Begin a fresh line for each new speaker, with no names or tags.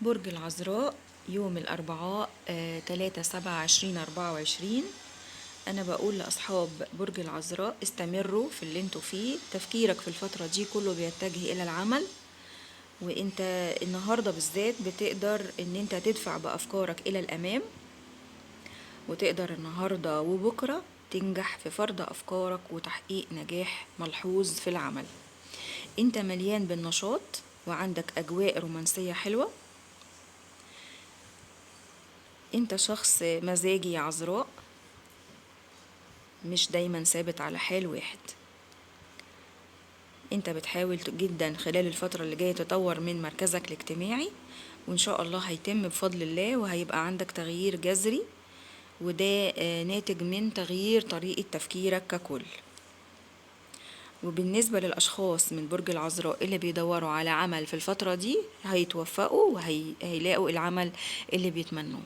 برج العذراء يوم الأربعاء 3/7/2024. أنا بقول لأصحاب برج العذراء استمروا في اللي انتوا فيه. تفكيرك في الفترة دي كله بيتجه إلى العمل، وانت النهاردة بالذات بتقدر ان انت تدفع بأفكارك إلى الأمام، وتقدر النهاردة وبكرة تنجح في فرض أفكارك وتحقيق نجاح ملحوظ في العمل. انت مليان بالنشاط وعندك أجواء رومانسية حلوة. انت شخص مزاجي يا عذراء، مش دايما ثابت على حال واحد. انت بتحاول جدا خلال الفترة اللي جاية تطور من مركزك الاجتماعي، وان شاء الله هيتم بفضل الله، وهيبقى عندك تغيير جذري، وده ناتج من تغيير طريقة تفكيرك ككل. وبالنسبة للأشخاص من برج العذراء اللي بيدوروا على عمل في الفترة دي، هيتوفقوا وهيلاقوا العمل اللي بيتمنوه.